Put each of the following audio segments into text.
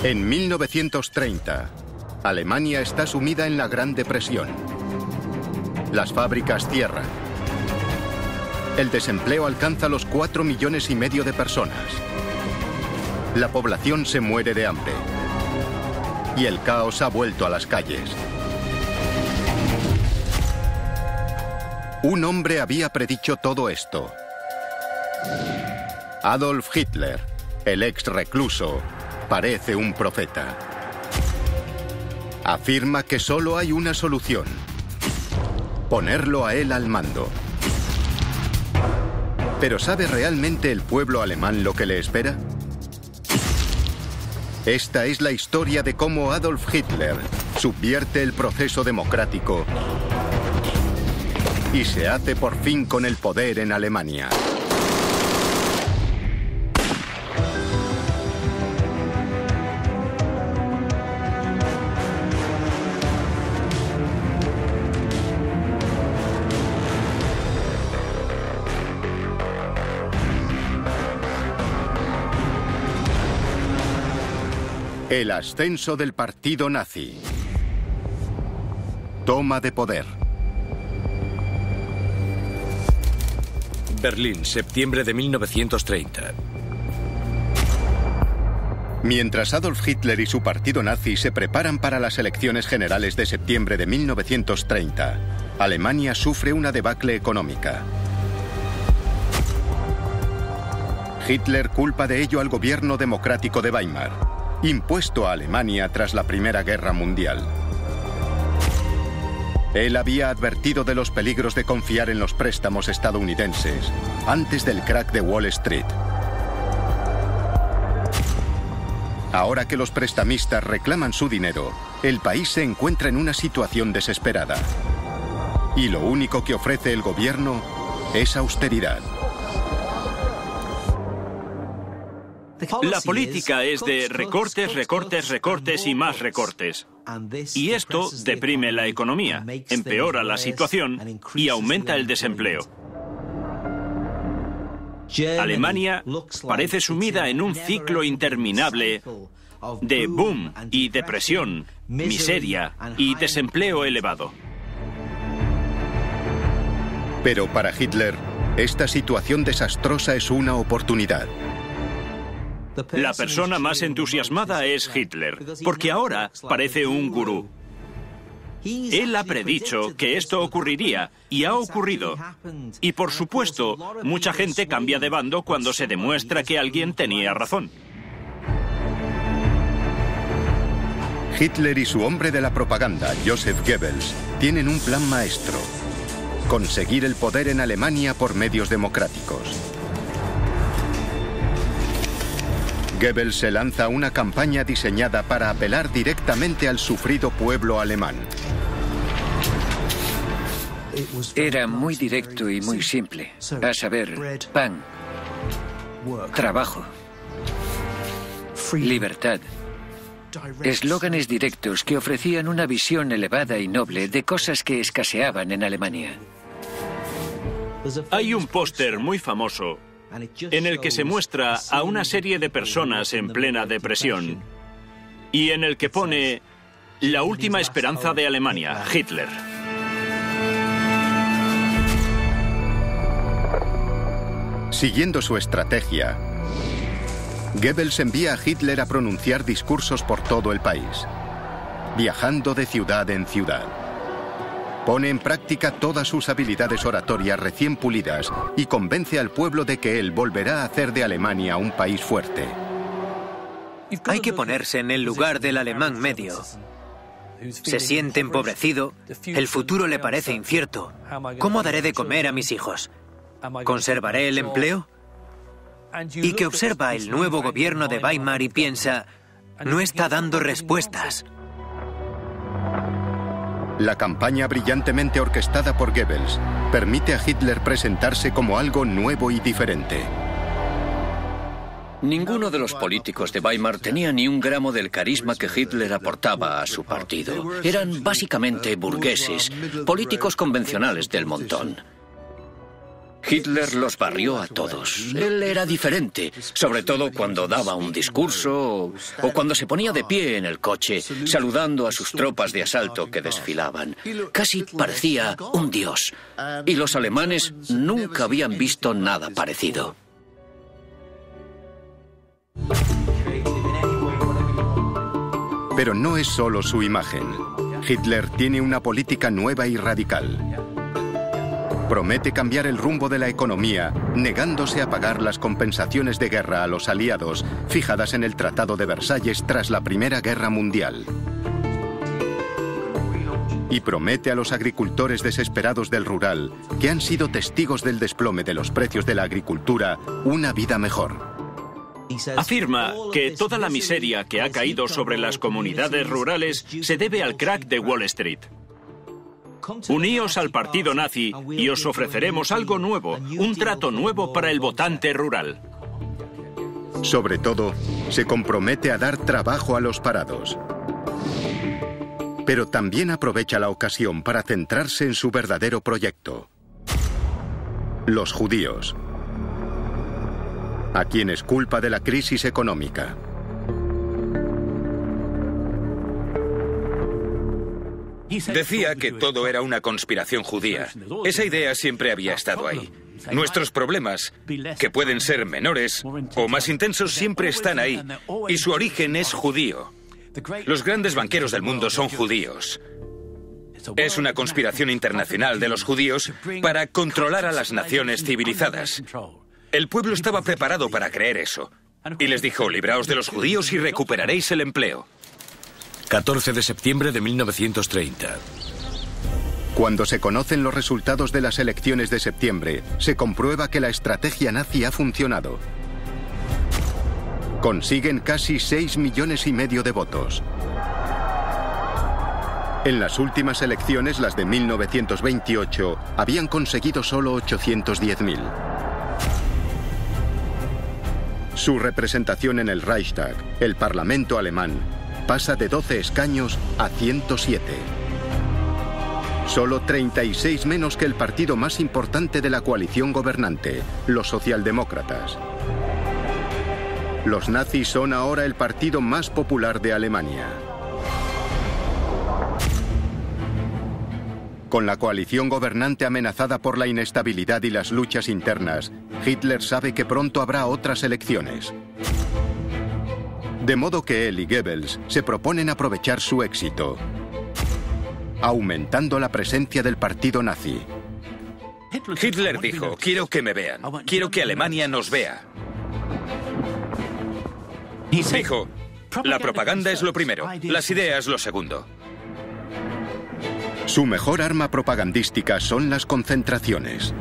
En 1930, Alemania está sumida en la Gran Depresión. Las fábricas cierran. El desempleo alcanza los 4,5 millones de personas. La población se muere de hambre. Y el caos ha vuelto a las calles. Un hombre había predicho todo esto. Adolf Hitler, el ex recluso, parece un profeta. Afirma que solo hay una solución: ponerlo a él al mando. ¿Pero sabe realmente el pueblo alemán lo que le espera? Esta es la historia de cómo Adolf Hitler subvierte el proceso democrático y se hace por fin con el poder en Alemania. El ascenso del partido nazi. Toma de poder. Berlín, septiembre de 1930. Mientras Adolf Hitler y su partido nazi se preparan para las elecciones generales de septiembre de 1930, Alemania sufre una debacle económica. Hitler culpa de ello al gobierno democrático de Weimar, impuesto a Alemania tras la Primera Guerra Mundial. Él había advertido de los peligros de confiar en los préstamos estadounidenses antes del crack de Wall Street. Ahora que los prestamistas reclaman su dinero, el país se encuentra en una situación desesperada. Y lo único que ofrece el gobierno es austeridad. La política es de recortes, recortes, recortes y más recortes. Y esto deprime la economía, empeora la situación y aumenta el desempleo. Alemania parece sumida en un ciclo interminable de boom y depresión, miseria y desempleo elevado. Pero para Hitler, esta situación desastrosa es una oportunidad. La persona más entusiasmada es Hitler, porque ahora parece un gurú. Él ha predicho que esto ocurriría, y ha ocurrido. Y por supuesto, mucha gente cambia de bando cuando se demuestra que alguien tenía razón. Hitler y su hombre de la propaganda, Joseph Goebbels, tienen un plan maestro: conseguir el poder en Alemania por medios democráticos. Goebbels se lanza una campaña diseñada para apelar directamente al sufrido pueblo alemán. Era muy directo y muy simple. A saber, pan, trabajo, libertad. Eslóganes directos que ofrecían una visión elevada y noble de cosas que escaseaban en Alemania. Hay un póster muy famoso en el que se muestra a una serie de personas en plena depresión y en el que pone la última esperanza de Alemania, Hitler. Siguiendo su estrategia, Goebbels envía a Hitler a pronunciar discursos por todo el país, viajando de ciudad en ciudad. Pone en práctica todas sus habilidades oratorias recién pulidas y convence al pueblo de que él volverá a hacer de Alemania un país fuerte. Hay que ponerse en el lugar del alemán medio. Se siente empobrecido, el futuro le parece incierto. ¿Cómo daré de comer a mis hijos? ¿Conservaré el empleo? Y que observa el nuevo gobierno de Weimar y piensa, no está dando respuestas. La campaña brillantemente orquestada por Goebbels permite a Hitler presentarse como algo nuevo y diferente. Ninguno de los políticos de Weimar tenía ni un gramo del carisma que Hitler aportaba a su partido. Eran básicamente burgueses, políticos convencionales del montón. Hitler los barrió a todos. Él era diferente, sobre todo cuando daba un discurso o cuando se ponía de pie en el coche, saludando a sus tropas de asalto que desfilaban. Casi parecía un dios. Y los alemanes nunca habían visto nada parecido. Pero no es solo su imagen. Hitler tiene una política nueva y radical. Promete cambiar el rumbo de la economía, negándose a pagar las compensaciones de guerra a los aliados, fijadas en el Tratado de Versalles tras la Primera Guerra Mundial. Y promete a los agricultores desesperados del rural, que han sido testigos del desplome de los precios de la agricultura, una vida mejor. Afirma que toda la miseria que ha caído sobre las comunidades rurales se debe al crack de Wall Street. Uníos al partido nazi y os ofreceremos algo nuevo, un trato nuevo para el votante rural. Sobre todo, se compromete a dar trabajo a los parados. Pero también aprovecha la ocasión para centrarse en su verdadero proyecto: los judíos, a quienes culpa de la crisis económica. Decía que todo era una conspiración judía. Esa idea siempre había estado ahí. Nuestros problemas, que pueden ser menores o más intensos, siempre están ahí. Y su origen es judío. Los grandes banqueros del mundo son judíos. Es una conspiración internacional de los judíos para controlar a las naciones civilizadas. El pueblo estaba preparado para creer eso. Y les dijo: libraos de los judíos y recuperaréis el empleo. 14 de septiembre de 1930. Cuando se conocen los resultados de las elecciones de septiembre, se comprueba que la estrategia nazi ha funcionado. Consiguen casi 6,5 millones de votos. En las últimas elecciones, las de 1928, habían conseguido solo 810.000. Su representación en el Reichstag, el Parlamento alemán, pasa de 12 escaños a 107. Solo 36 menos que el partido más importante de la coalición gobernante, los socialdemócratas. Los nazis son ahora el partido más popular de Alemania. Con la coalición gobernante amenazada por la inestabilidad y las luchas internas, Hitler sabe que pronto habrá otras elecciones. De modo que él y Goebbels se proponen aprovechar su éxito, aumentando la presencia del partido nazi. Hitler dijo: quiero que me vean, quiero que Alemania nos vea. Dijo: la propaganda es lo primero, las ideas lo segundo. Su mejor arma propagandística son las concentraciones.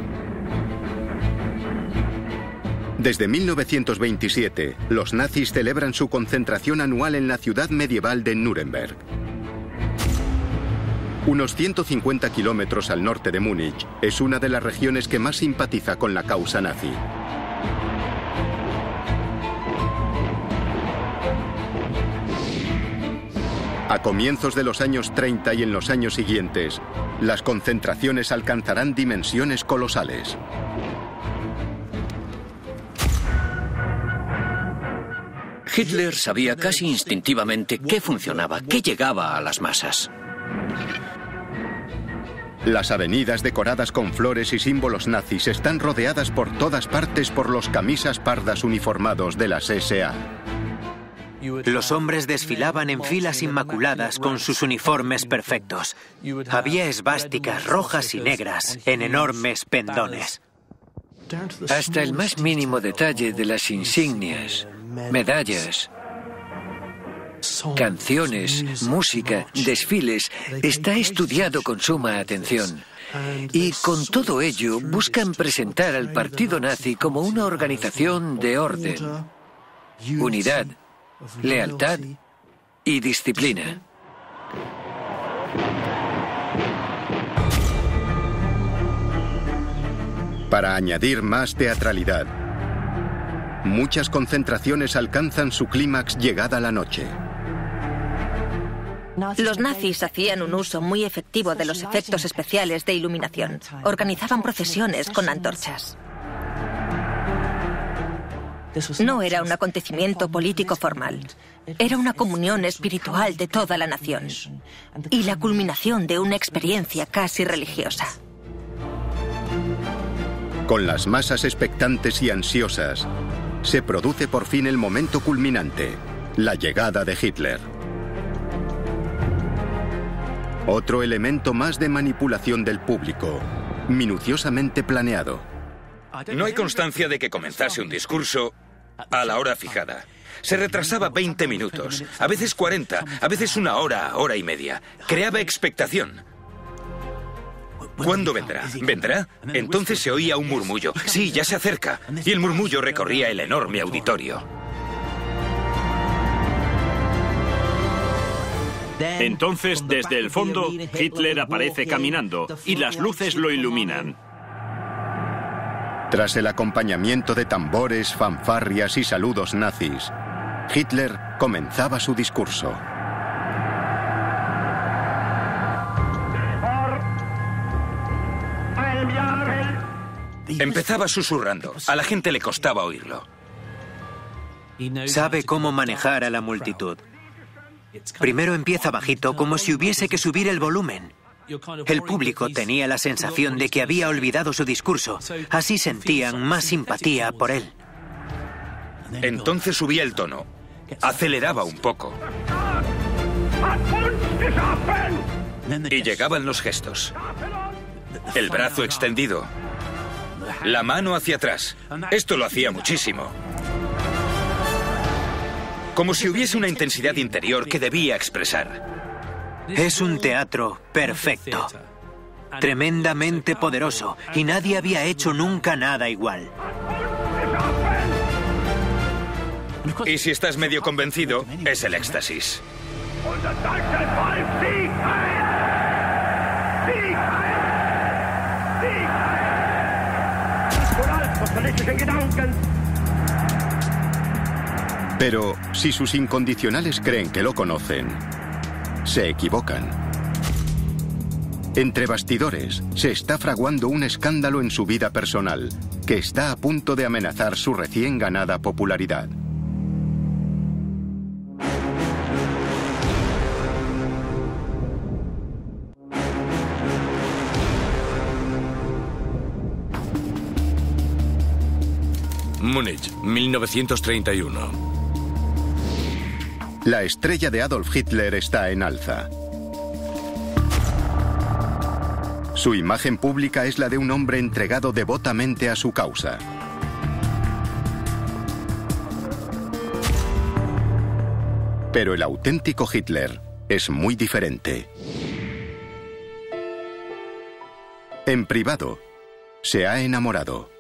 Desde 1927, los nazis celebran su concentración anual en la ciudad medieval de Nuremberg. Unos 150 kilómetros al norte de Múnich, es una de las regiones que más simpatiza con la causa nazi. A comienzos de los años 30 y en los años siguientes, las concentraciones alcanzarán dimensiones colosales. Hitler sabía casi instintivamente qué funcionaba, qué llegaba a las masas. Las avenidas decoradas con flores y símbolos nazis están rodeadas por todas partes por los camisas pardas uniformados de las SA. Los hombres desfilaban en filas inmaculadas con sus uniformes perfectos. Había esvásticas rojas y negras en enormes pendones. Hasta el más mínimo detalle de las insignias, medallas, canciones, música, desfiles, está estudiado con suma atención. Y con todo ello buscan presentar al partido nazi como una organización de orden, unidad, lealtad y disciplina. Para añadir más teatralidad, muchas concentraciones alcanzan su clímax llegada la noche. Los nazis hacían un uso muy efectivo de los efectos especiales de iluminación. Organizaban procesiones con antorchas. No era un acontecimiento político formal. Era una comunión espiritual de toda la nación. Y la culminación de una experiencia casi religiosa. Con las masas expectantes y ansiosas, se produce por fin el momento culminante, la llegada de Hitler. Otro elemento más de manipulación del público, minuciosamente planeado. No hay constancia de que comenzase un discurso a la hora fijada. Se retrasaba 20 minutos, a veces 40, a veces una hora, hora y media. Creaba expectación. ¿Cuándo vendrá? ¿Vendrá? Entonces se oía un murmullo. Sí, ya se acerca. Y el murmullo recorría el enorme auditorio. Entonces, desde el fondo, Hitler aparece caminando y las luces lo iluminan. Tras el acompañamiento de tambores, fanfarrias y saludos nazis, Hitler comenzaba su discurso. Empezaba susurrando. A la gente le costaba oírlo. Sabe cómo manejar a la multitud. Primero empieza bajito, como si hubiese que subir el volumen. El público tenía la sensación de que había olvidado su discurso. Así sentían más simpatía por él. Entonces subía el tono. Aceleraba un poco. Y llegaban los gestos. El brazo extendido. La mano hacia atrás. Esto lo hacía muchísimo. Como si hubiese una intensidad interior que debía expresar. Es un teatro perfecto. Tremendamente poderoso. Y nadie había hecho nunca nada igual. Y si estás medio convencido, es el éxtasis. Pero si sus incondicionales creen que lo conocen, se equivocan. Entre bastidores, se está fraguando un escándalo en su vida personal, que está a punto de amenazar su recién ganada popularidad. Múnich, 1931. La estrella de Adolf Hitler está en alza. Su imagen pública es la de un hombre entregado devotamente a su causa. Pero el auténtico Hitler es muy diferente. En privado, se ha enamorado.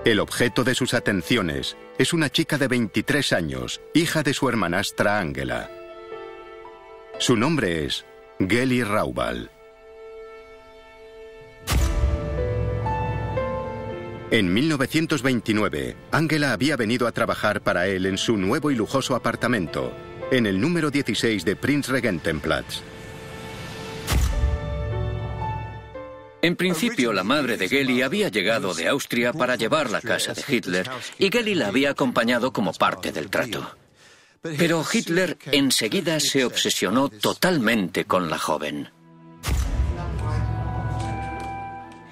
El objeto de sus atenciones es una chica de 23 años, hija de su hermanastra Angela. Su nombre es Geli Raubal. En 1929, Angela había venido a trabajar para él en su nuevo y lujoso apartamento, en el número 16 de Prinzregentenplatz. En principio, la madre de Geli había llegado de Austria para llevarla a casa de Hitler y Geli la había acompañado como parte del trato. Pero Hitler enseguida se obsesionó totalmente con la joven.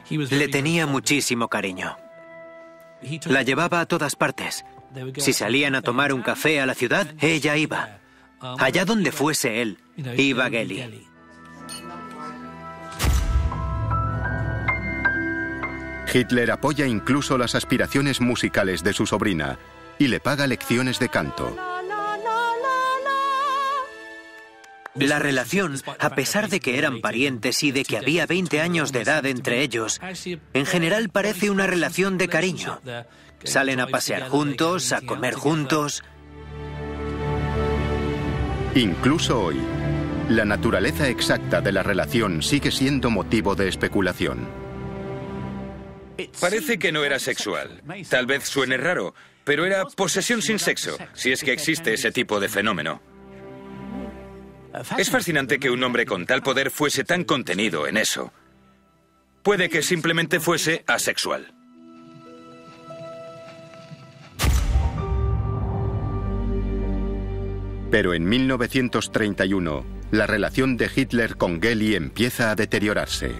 Le tenía muchísimo cariño. La llevaba a todas partes. Si salían a tomar un café a la ciudad, ella iba. Allá donde fuese él, iba Geli. Hitler apoya incluso las aspiraciones musicales de su sobrina y le paga lecciones de canto. La relación, a pesar de que eran parientes y de que había 20 años de edad entre ellos, en general parece una relación de cariño. Salen a pasear juntos, a comer juntos. Incluso hoy, la naturaleza exacta de la relación sigue siendo motivo de especulación. Parece que no era sexual. Tal vez suene raro, pero era posesión sin sexo, si es que existe ese tipo de fenómeno. Es fascinante que un hombre con tal poder fuese tan contenido en eso. Puede que simplemente fuese asexual. Pero en 1931, la relación de Hitler con Geli empieza a deteriorarse.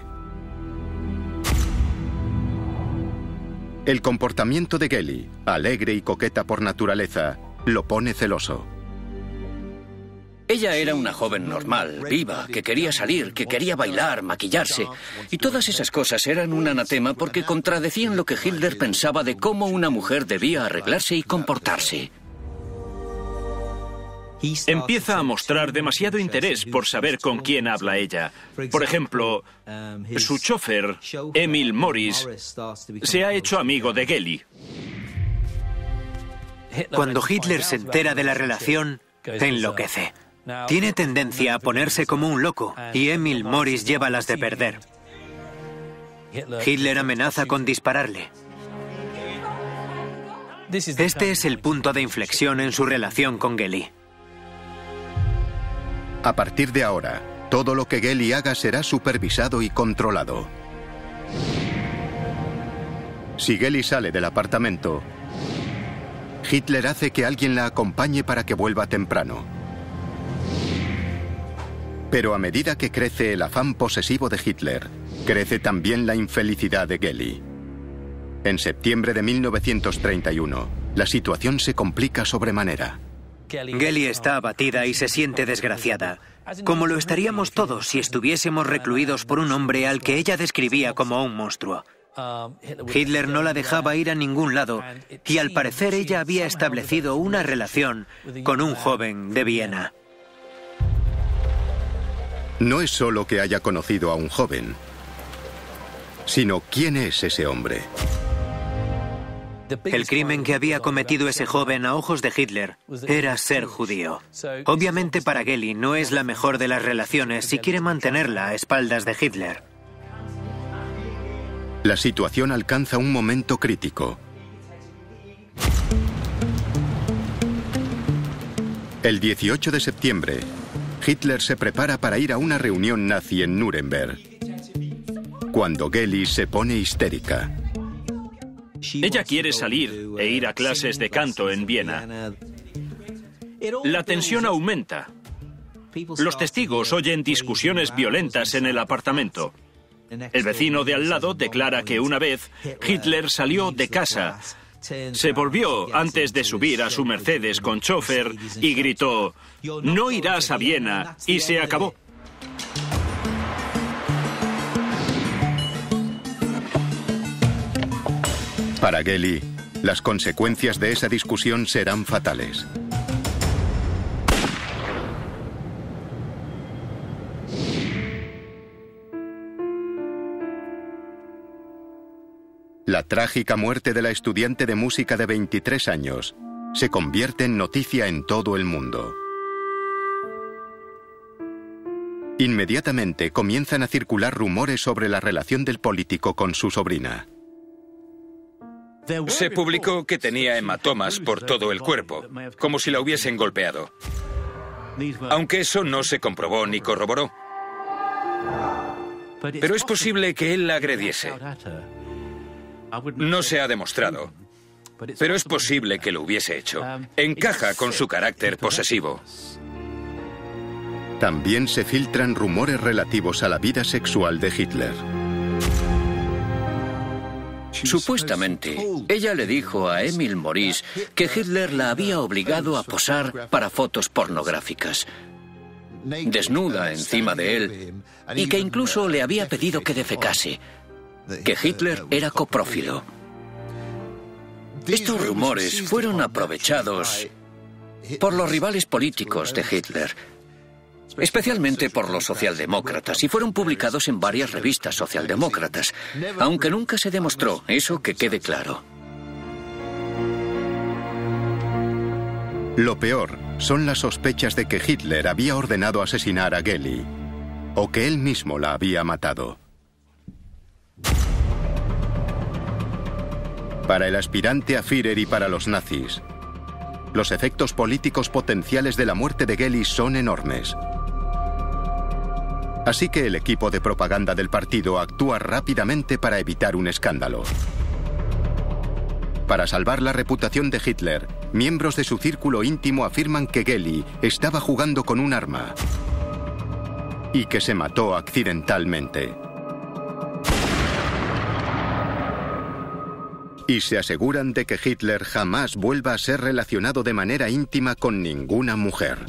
El comportamiento de Geli, alegre y coqueta por naturaleza, lo pone celoso. Ella era una joven normal, viva, que quería salir, que quería bailar, maquillarse. Y todas esas cosas eran un anatema porque contradecían lo que Hitler pensaba de cómo una mujer debía arreglarse y comportarse. Empieza a mostrar demasiado interés por saber con quién habla ella. Por ejemplo, su chofer, Emil Morris, se ha hecho amigo de Geli. Cuando Hitler se entera de la relación, enloquece. Tiene tendencia a ponerse como un loco y Emil Morris lleva las de perder. Hitler amenaza con dispararle. Este es el punto de inflexión en su relación con Geli. A partir de ahora, todo lo que Geli haga será supervisado y controlado. Si Geli sale del apartamento, Hitler hace que alguien la acompañe para que vuelva temprano. Pero a medida que crece el afán posesivo de Hitler, crece también la infelicidad de Geli. En septiembre de 1931, la situación se complica sobremanera. Geli está abatida y se siente desgraciada, como lo estaríamos todos si estuviésemos recluidos por un hombre al que ella describía como un monstruo. Hitler no la dejaba ir a ningún lado y al parecer ella había establecido una relación con un joven de Viena. No es solo que haya conocido a un joven, sino quién es ese hombre. El crimen que había cometido ese joven a ojos de Hitler era ser judío. Obviamente para Geli no es la mejor de las relaciones si quiere mantenerla a espaldas de Hitler. La situación alcanza un momento crítico. El 18 de septiembre, Hitler se prepara para ir a una reunión nazi en Nuremberg, cuando Geli se pone histérica. Ella quiere salir e ir a clases de canto en Viena. La tensión aumenta. Los testigos oyen discusiones violentas en el apartamento. El vecino de al lado declara que una vez Hitler salió de casa, se volvió antes de subir a su Mercedes con chofer y gritó: "No irás a Viena", y se acabó. Para Geli, las consecuencias de esa discusión serán fatales. La trágica muerte de la estudiante de música de 23 años se convierte en noticia en todo el mundo. Inmediatamente comienzan a circular rumores sobre la relación del político con su sobrina. Se publicó que tenía hematomas por todo el cuerpo, como si la hubiesen golpeado. Aunque eso no se comprobó ni corroboró. Pero es posible que él la agrediese. No se ha demostrado, pero es posible que lo hubiese hecho. Encaja con su carácter posesivo. También se filtran rumores relativos a la vida sexual de Hitler. Supuestamente, ella le dijo a Emil Morris que Hitler la había obligado a posar para fotos pornográficas, desnuda encima de él, y que incluso le había pedido que defecase, que Hitler era coprófilo. Estos rumores fueron aprovechados por los rivales políticos de Hitler, especialmente por los socialdemócratas, y fueron publicados en varias revistas socialdemócratas, aunque nunca se demostró, eso que quede claro. Lo peor son las sospechas de que Hitler había ordenado asesinar a Geli, o que él mismo la había matado. Para el aspirante a Führer y para los nazis, los efectos políticos potenciales de la muerte de Geli son enormes. Así que el equipo de propaganda del partido actúa rápidamente para evitar un escándalo. Para salvar la reputación de Hitler, miembros de su círculo íntimo afirman que Geli estaba jugando con un arma y que se mató accidentalmente. Y se aseguran de que Hitler jamás vuelva a ser relacionado de manera íntima con ninguna mujer.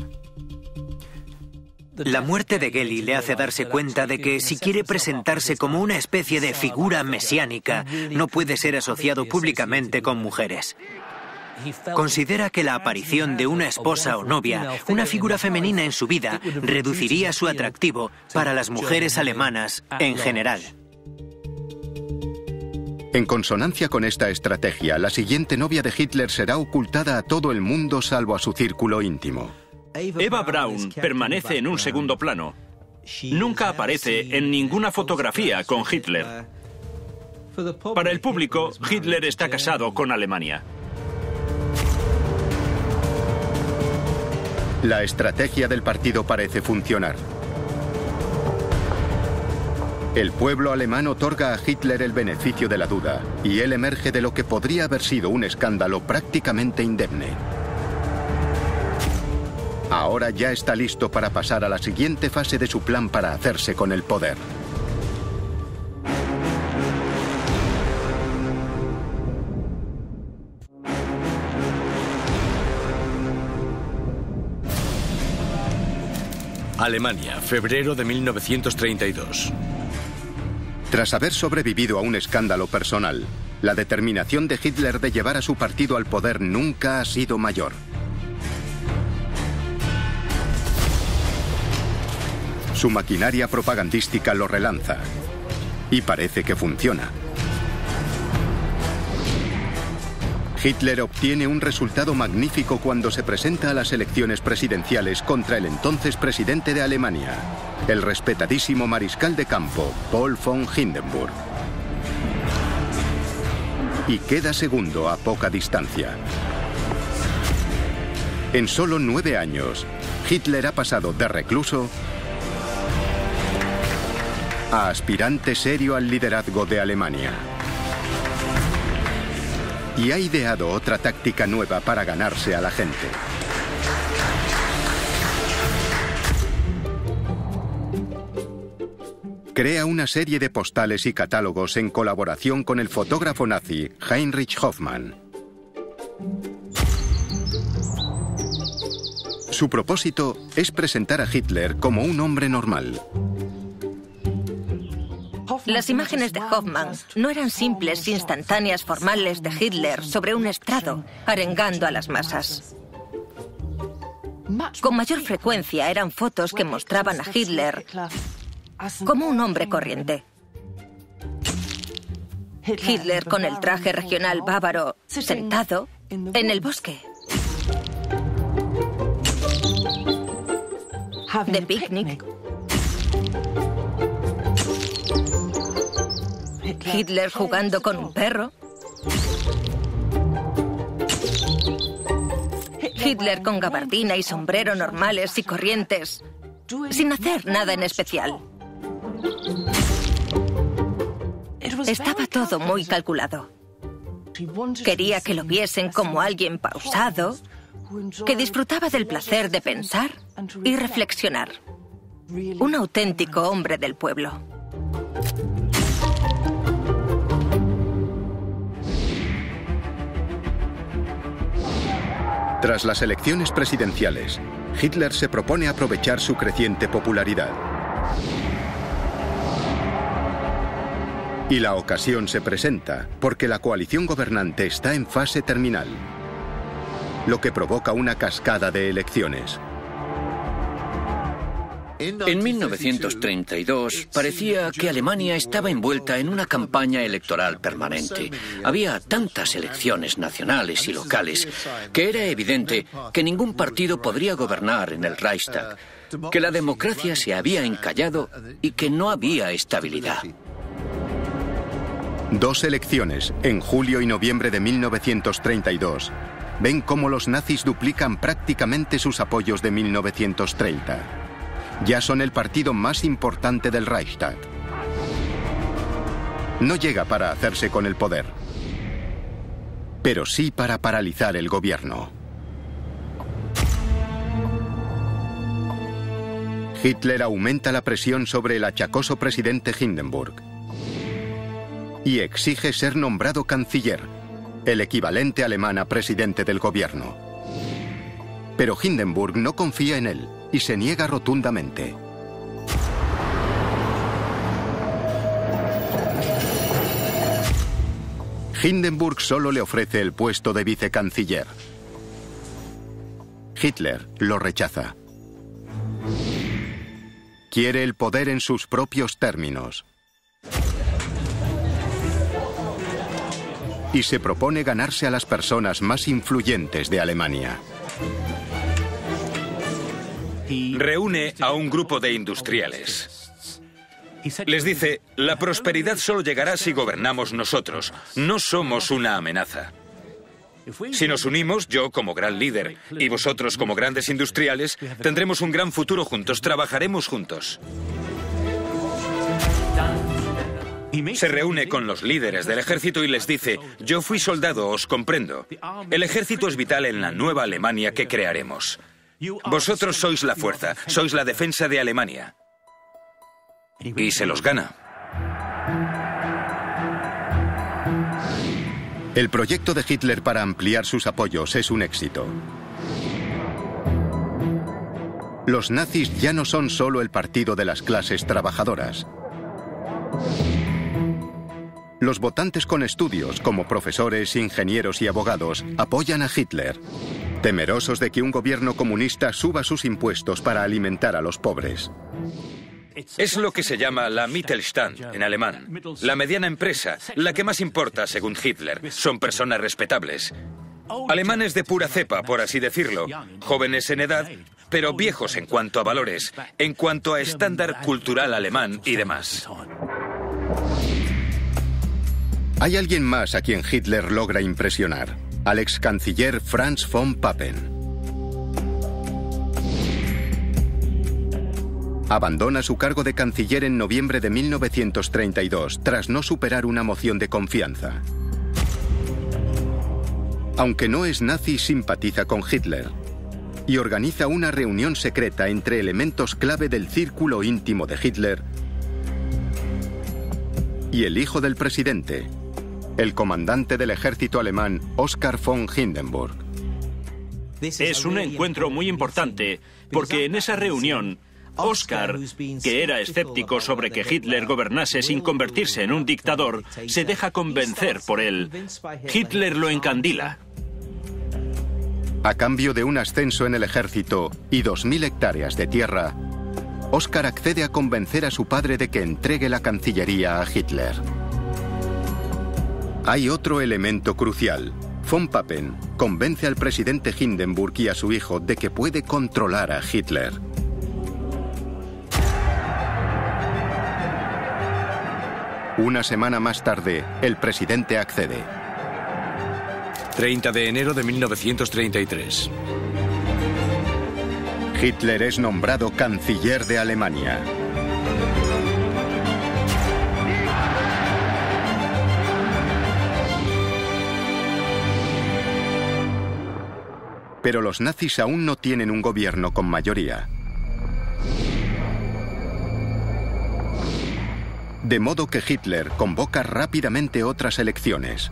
La muerte de Geli le hace darse cuenta de que si quiere presentarse como una especie de figura mesiánica, no puede ser asociado públicamente con mujeres. Considera que la aparición de una esposa o novia, una figura femenina en su vida, reduciría su atractivo para las mujeres alemanas en general. En consonancia con esta estrategia, la siguiente novia de Hitler será ocultada a todo el mundo salvo a su círculo íntimo. Eva Braun permanece en un segundo plano. Nunca aparece en ninguna fotografía con Hitler. Para el público, Hitler está casado con Alemania. La estrategia del partido parece funcionar. El pueblo alemán otorga a Hitler el beneficio de la duda, y él emerge de lo que podría haber sido un escándalo prácticamente indemne. Ahora ya está listo para pasar a la siguiente fase de su plan para hacerse con el poder. Alemania, febrero de 1932. Tras haber sobrevivido a un escándalo personal, la determinación de Hitler de llevar a su partido al poder nunca ha sido mayor. Su maquinaria propagandística lo relanza. Y parece que funciona. Hitler obtiene un resultado magnífico cuando se presenta a las elecciones presidenciales contra el entonces presidente de Alemania, el respetadísimo mariscal de campo, Paul von Hindenburg. Y queda segundo a poca distancia. En solo 9 años, Hitler ha pasado de recluso a aspirante serio al liderazgo de Alemania. Y ha ideado otra táctica nueva para ganarse a la gente. Crea una serie de postales y catálogos en colaboración con el fotógrafo nazi Heinrich Hoffmann. Su propósito es presentar a Hitler como un hombre normal. Las imágenes de Hoffmann no eran simples instantáneas formales de Hitler sobre un estrado, arengando a las masas. Con mayor frecuencia eran fotos que mostraban a Hitler como un hombre corriente. Hitler con el traje regional bávaro, sentado en el bosque. De picnic. Hitler jugando con un perro. Hitler con gabardina y sombrero normales y corrientes, sin hacer nada en especial. Estaba todo muy calculado. Quería que lo viesen como alguien pausado, que disfrutaba del placer de pensar y reflexionar. Un auténtico hombre del pueblo. Tras las elecciones presidenciales, Hitler se propone aprovechar su creciente popularidad. Y la ocasión se presenta porque la coalición gobernante está en fase terminal, lo que provoca una cascada de elecciones. En 1932 parecía que Alemania estaba envuelta en una campaña electoral permanente. Había tantas elecciones nacionales y locales que era evidente que ningún partido podría gobernar en el Reichstag, que la democracia se había encallado y que no había estabilidad. 2 elecciones, en julio y noviembre de 1932, ven cómo los nazis duplican prácticamente sus apoyos de 1930. Ya son el partido más importante del Reichstag. No llega para hacerse con el poder, pero sí para paralizar el gobierno. Hitler aumenta la presión sobre el achacoso presidente Hindenburg y exige ser nombrado canciller, el equivalente alemán a presidente del gobierno. Pero Hindenburg no confía en él y se niega rotundamente. Hindenburg solo le ofrece el puesto de vicecanciller. Hitler lo rechaza. Quiere el poder en sus propios términos. Y se propone ganarse a las personas más influyentes de Alemania. Reúne a un grupo de industriales. Les dice, la prosperidad solo llegará si gobernamos nosotros. No somos una amenaza. Si nos unimos, yo como gran líder y vosotros como grandes industriales, tendremos un gran futuro juntos, trabajaremos juntos. Se reúne con los líderes del ejército y les dice, yo fui soldado, os comprendo. El ejército es vital en la nueva Alemania que crearemos. Vosotros sois la fuerza, sois la defensa de Alemania. Y se los gana. El proyecto de Hitler para ampliar sus apoyos es un éxito. Los nazis ya no son solo el partido de las clases trabajadoras. Los votantes con estudios, como profesores, ingenieros y abogados, apoyan a Hitler, temerosos de que un gobierno comunista suba sus impuestos para alimentar a los pobres. Es lo que se llama la Mittelstand en alemán, la mediana empresa, la que más importa según Hitler. Son personas respetables. Alemanes de pura cepa, por así decirlo, jóvenes en edad, pero viejos en cuanto a valores, en cuanto a estándar cultural alemán y demás. Hay alguien más a quien Hitler logra impresionar, al ex canciller Franz von Papen. Abandona su cargo de canciller en noviembre de 1932, tras no superar una moción de confianza. Aunque no es nazi, simpatiza con Hitler y organiza una reunión secreta entre elementos clave del círculo íntimo de Hitler y el hijo del presidente, el comandante del ejército alemán Oskar von Hindenburg. Es un encuentro muy importante, porque en esa reunión, Oskar, que era escéptico sobre que Hitler gobernase sin convertirse en un dictador, se deja convencer por él. Hitler lo encandila. A cambio de un ascenso en el ejército y 2.000 hectáreas de tierra, Oskar accede a convencer a su padre de que entregue la Cancillería a Hitler. Hay otro elemento crucial. Von Papen convence al presidente Hindenburg y a su hijo de que puede controlar a Hitler. Una semana más tarde, el presidente accede. 30 de enero de 1933. Hitler es nombrado canciller de Alemania. Pero los nazis aún no tienen un gobierno con mayoría. De modo que Hitler convoca rápidamente otras elecciones.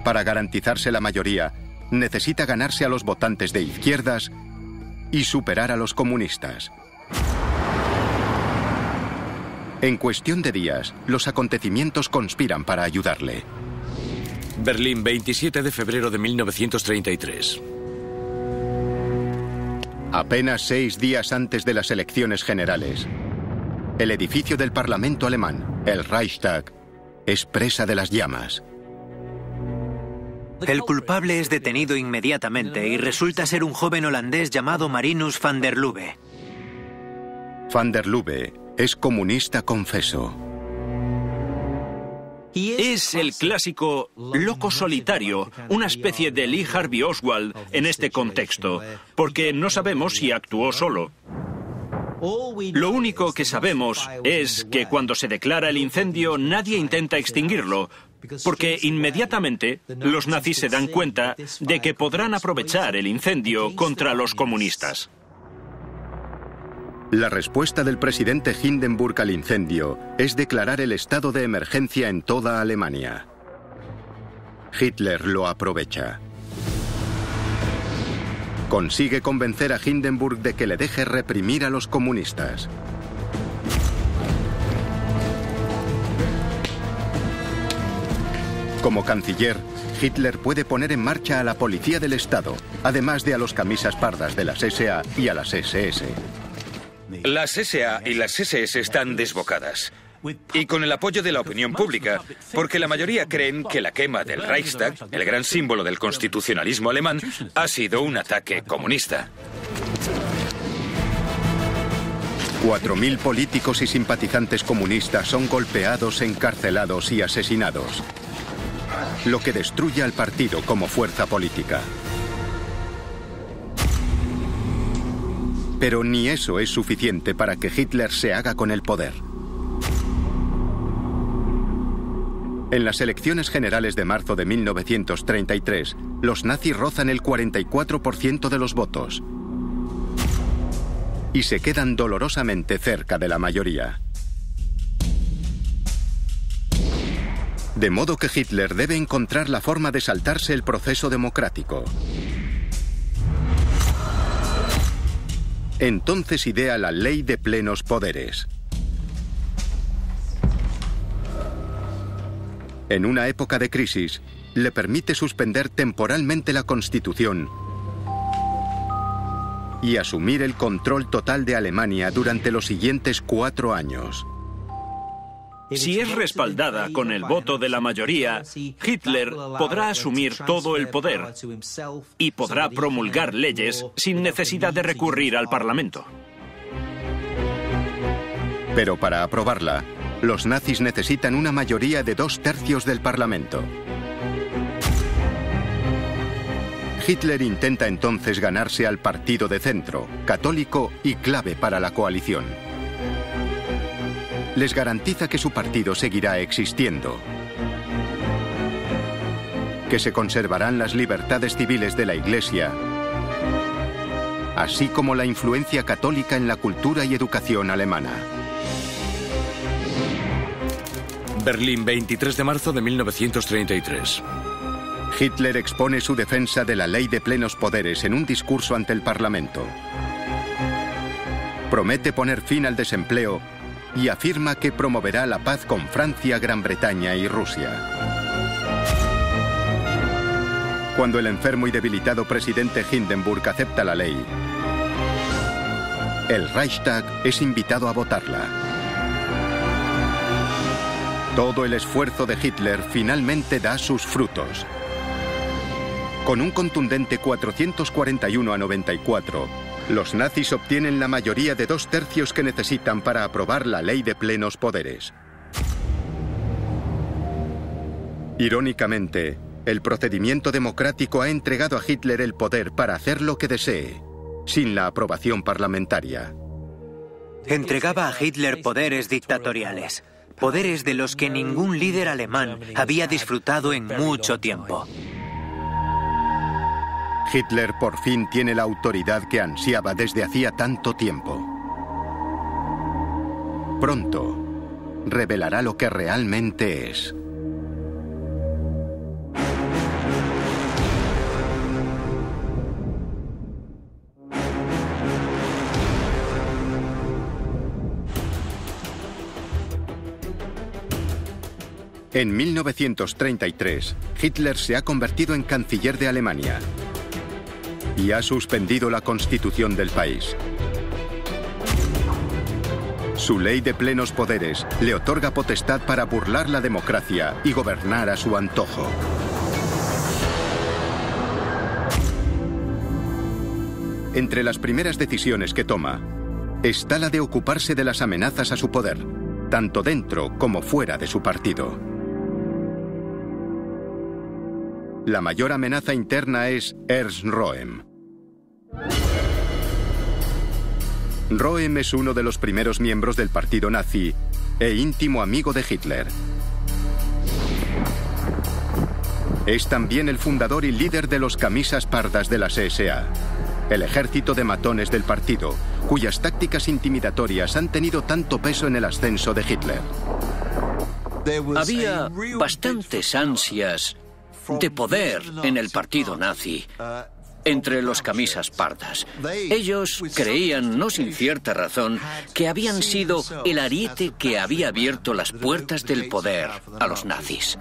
Para garantizarse la mayoría, necesita ganarse a los votantes de izquierdas y superar a los comunistas. En cuestión de días, los acontecimientos conspiran para ayudarle. Berlín, 27 de febrero de 1933. Apenas 6 días antes de las elecciones generales, el edificio del Parlamento alemán, el Reichstag, es presa de las llamas. El culpable es detenido inmediatamente y resulta ser un joven holandés llamado Marinus van der Lubbe. Van der Lubbe es comunista confeso. Es el clásico loco solitario, una especie de Lee Harvey Oswald en este contexto, porque no sabemos si actuó solo. Lo único que sabemos es que cuando se declara el incendio nadie intenta extinguirlo, porque inmediatamente los nazis se dan cuenta de que podrán aprovechar el incendio contra los comunistas. La respuesta del presidente Hindenburg al incendio es declarar el estado de emergencia en toda Alemania. Hitler lo aprovecha. Consigue convencer a Hindenburg de que le deje reprimir a los comunistas. Como canciller, Hitler puede poner en marcha a la policía del Estado, además de a los camisas pardas de las SA y a las SS. Las SA y las SS están desbocadas. Y con el apoyo de la opinión pública, porque la mayoría creen que la quema del Reichstag, el gran símbolo del constitucionalismo alemán, ha sido un ataque comunista. 4.000 políticos y simpatizantes comunistas son golpeados, encarcelados y asesinados, lo que destruye al partido como fuerza política. Pero ni eso es suficiente para que Hitler se haga con el poder. En las elecciones generales de marzo de 1933, los nazis rozan el 44% de los votos y se quedan dolorosamente cerca de la mayoría. De modo que Hitler debe encontrar la forma de saltarse el proceso democrático. Entonces idea la ley de plenos poderes. En una época de crisis, le permite suspender temporalmente la Constitución y asumir el control total de Alemania durante los siguientes 4 años. Si es respaldada con el voto de la mayoría, Hitler podrá asumir todo el poder y podrá promulgar leyes sin necesidad de recurrir al Parlamento. Pero para aprobarla, los nazis necesitan una mayoría de 2/3 del Parlamento. Hitler intenta entonces ganarse al partido de centro, católico y clave para la coalición. Les garantiza que su partido seguirá existiendo, que se conservarán las libertades civiles de la Iglesia, así como la influencia católica en la cultura y educación alemana. Berlín, 23 de marzo de 1933. Hitler expone su defensa de la ley de plenos poderes en un discurso ante el Parlamento. Promete poner fin al desempleo y afirma que promoverá la paz con Francia, Gran Bretaña y Rusia. Cuando el enfermo y debilitado presidente Hindenburg acepta la ley, el Reichstag es invitado a votarla. Todo el esfuerzo de Hitler finalmente da sus frutos. Con un contundente 441 a 94, los nazis obtienen la mayoría de 2/3 que necesitan para aprobar la ley de plenos poderes. Irónicamente, el procedimiento democrático ha entregado a Hitler el poder para hacer lo que desee, sin la aprobación parlamentaria. Entregaba a Hitler poderes dictatoriales, poderes de los que ningún líder alemán había disfrutado en mucho tiempo. Hitler por fin tiene la autoridad que ansiaba desde hacía tanto tiempo. Pronto, revelará lo que realmente es. En 1933, Hitler se ha convertido en canciller de Alemania y ha suspendido la constitución del país. Su ley de plenos poderes le otorga potestad para burlar la democracia y gobernar a su antojo. Entre las primeras decisiones que toma está la de ocuparse de las amenazas a su poder, tanto dentro como fuera de su partido. La mayor amenaza interna es Ernst Röhm. Röhm es uno de los primeros miembros del partido nazi e íntimo amigo de Hitler. Es también el fundador y líder de los camisas pardas de la SA, el ejército de matones del partido, cuyas tácticas intimidatorias han tenido tanto peso en el ascenso de Hitler. Había bastantes ansias de poder en el partido nazi entre los camisas pardas. Ellos creían, no sin cierta razón, que habían sido el ariete que había abierto las puertas del poder a los nazis.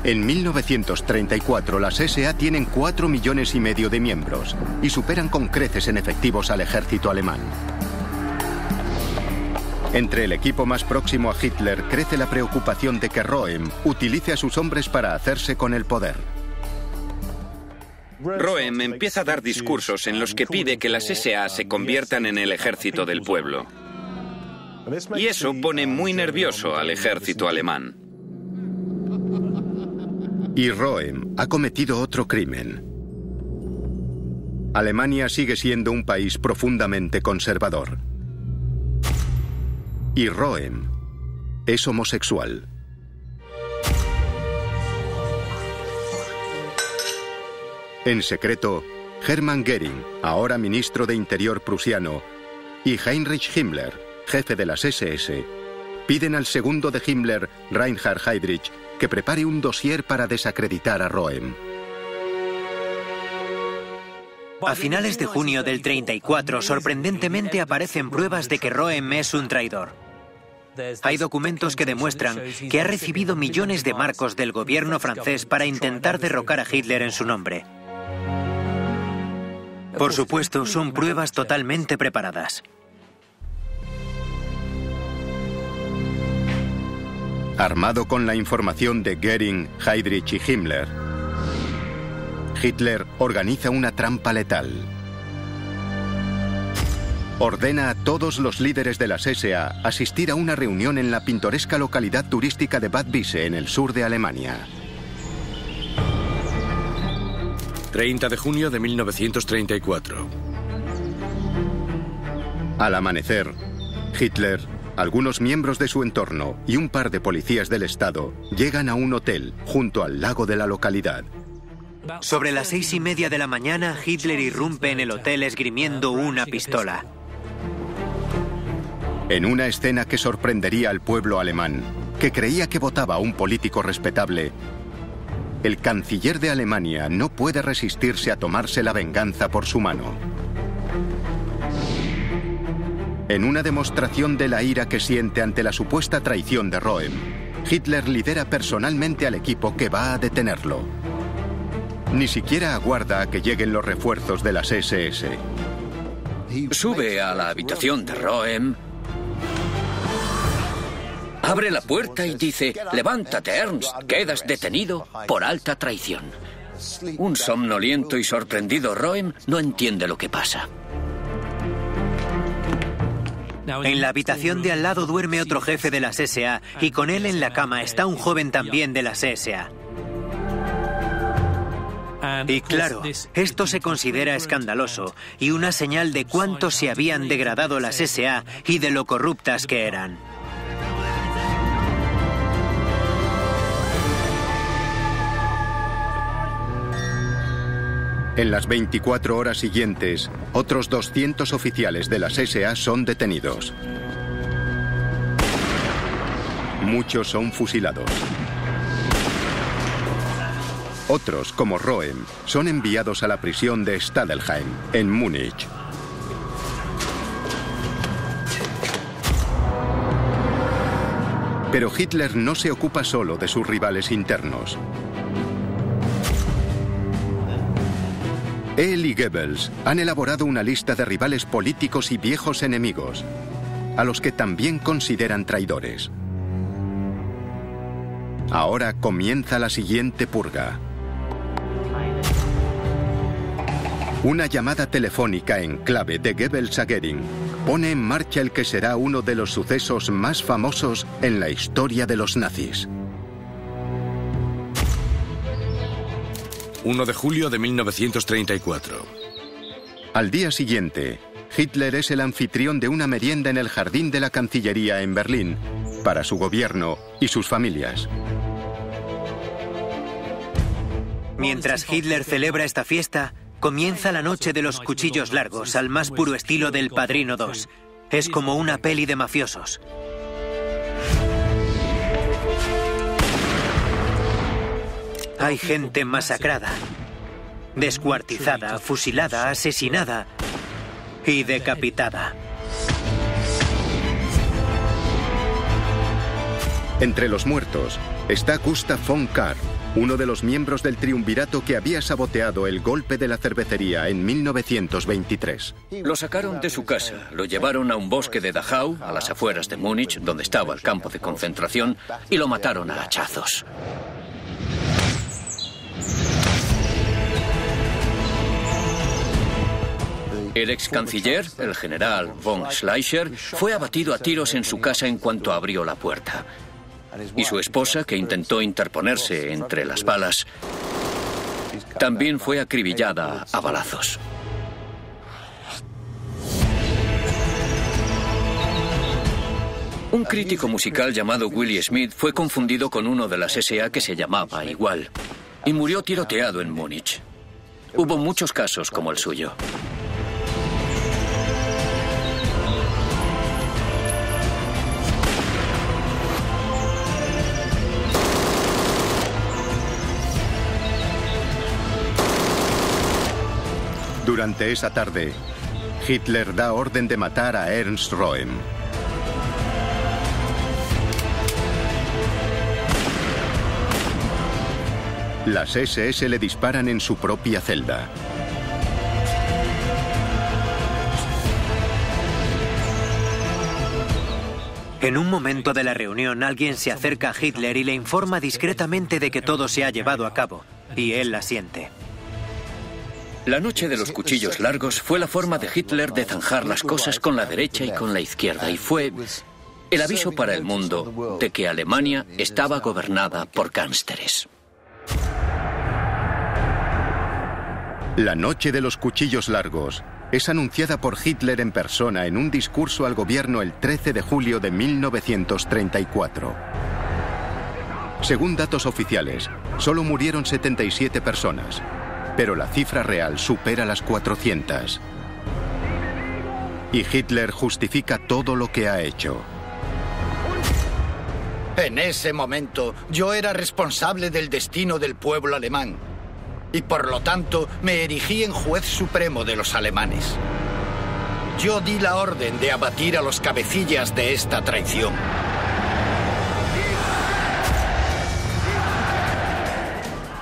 En 1934 las SA tienen 4,5 millones de miembros y superan con creces en efectivos al ejército alemán. Entre el equipo más próximo a Hitler crece la preocupación de que Röhm utilice a sus hombres para hacerse con el poder. Röhm empieza a dar discursos en los que pide que las SA se conviertan en el ejército del pueblo. Y eso pone muy nervioso al ejército alemán. Y Röhm ha cometido otro crimen. Alemania sigue siendo un país profundamente conservador. Y Röhm es homosexual. En secreto, Hermann Göring, ahora ministro de Interior prusiano, y Heinrich Himmler, jefe de las SS, piden al segundo de Himmler, Reinhard Heydrich, que prepare un dossier para desacreditar a Röhm. A finales de junio del 34, sorprendentemente aparecen pruebas de que Röhm es un traidor. Hay documentos que demuestran que ha recibido millones de marcos del gobierno francés para intentar derrocar a Hitler en su nombre. Por supuesto, son pruebas totalmente preparadas. Armado con la información de Göring, Heydrich y Himmler, Hitler organiza una trampa letal. Ordena a todos los líderes de las SA asistir a una reunión en la pintoresca localidad turística de Bad Wiese, en el sur de Alemania. 30 de junio de 1934. Al amanecer, Hitler, algunos miembros de su entorno y un par de policías del Estado llegan a un hotel junto al lago de la localidad. Sobre las 6:30 de la mañana, Hitler irrumpe en el hotel esgrimiendo una pistola. En una escena que sorprendería al pueblo alemán, que creía que votaba a un político respetable, el canciller de Alemania no puede resistirse a tomarse la venganza por su mano. En una demostración de la ira que siente ante la supuesta traición de Röhm, Hitler lidera personalmente al equipo que va a detenerlo. Ni siquiera aguarda a que lleguen los refuerzos de las SS. Sube a la habitación de Röhm, abre la puerta y dice: «Levántate, Ernst, quedas detenido por alta traición». Un somnoliento y sorprendido Röhm no entiende lo que pasa. En la habitación de al lado duerme otro jefe de las SA y con él en la cama está un joven también de las SA. Y claro, esto se considera escandaloso y una señal de cuánto se habían degradado las SA y de lo corruptas que eran. En las 24 horas siguientes, otros 200 oficiales de las SA son detenidos. Muchos son fusilados. Otros, como Röhm, son enviados a la prisión de Stadelheim, en Múnich. Pero Hitler no se ocupa solo de sus rivales internos. Él y Goebbels han elaborado una lista de rivales políticos y viejos enemigos, a los que también consideran traidores. Ahora comienza la siguiente purga. Una llamada telefónica en clave de Goebbels a Göring pone en marcha el que será uno de los sucesos más famosos en la historia de los nazis. 1 de julio de 1934. Al día siguiente, Hitler es el anfitrión de una merienda en el jardín de la Cancillería en Berlín, para su gobierno y sus familias. Mientras Hitler celebra esta fiesta, comienza la noche de los cuchillos largos, al más puro estilo del Padrino 2. Es como una peli de mafiosos. Hay gente masacrada, descuartizada, fusilada, asesinada y decapitada. Entre los muertos está Gustav von Kahr, uno de los miembros del triunvirato que había saboteado el golpe de la cervecería en 1923. Lo sacaron de su casa, lo llevaron a un bosque de Dachau, a las afueras de Múnich, donde estaba el campo de concentración, y lo mataron a hachazos. El ex canciller, el general von Schleicher, fue abatido a tiros en su casa en cuanto abrió la puerta. Y su esposa, que intentó interponerse entre las balas, también fue acribillada a balazos. Un crítico musical llamado Willy Smith fue confundido con uno de las SA que se llamaba igual, y murió tiroteado en Múnich. Hubo muchos casos como el suyo. Durante esa tarde, Hitler da orden de matar a Ernst Röhm. Las SS le disparan en su propia celda. En un momento de la reunión, alguien se acerca a Hitler y le informa discretamente de que todo se ha llevado a cabo, y él asiente. La noche de los cuchillos largos fue la forma de Hitler de zanjar las cosas con la derecha y con la izquierda, y fue el aviso para el mundo de que Alemania estaba gobernada por gánsteres. La noche de los cuchillos largos es anunciada por Hitler en persona en un discurso al gobierno el 13 de julio de 1934. Según datos oficiales, solo murieron 77 personas, pero la cifra real supera las 400. Y Hitler justifica todo lo que ha hecho. En ese momento, yo era responsable del destino del pueblo alemán. Y por lo tanto, me erigí en juez supremo de los alemanes. Yo di la orden de abatir a los cabecillas de esta traición.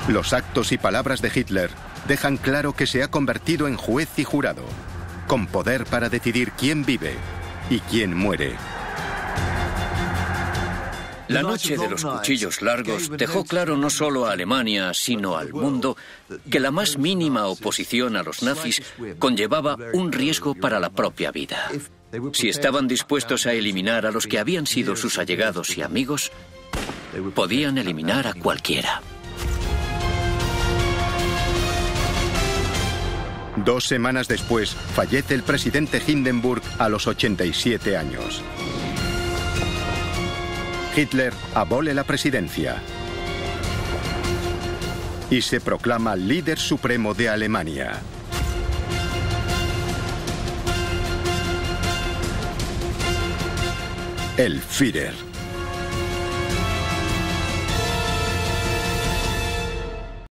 Los actos y palabras de Hitler dejan claro que se ha convertido en juez y jurado, con poder para decidir quién vive y quién muere. La noche de los cuchillos largos dejó claro no solo a Alemania, sino al mundo, que la más mínima oposición a los nazis conllevaba un riesgo para la propia vida. Si estaban dispuestos a eliminar a los que habían sido sus allegados y amigos, podían eliminar a cualquiera. 2 semanas después, fallece el presidente Hindenburg a los 87 años. Hitler abole la presidencia y se proclama líder supremo de Alemania. El Führer.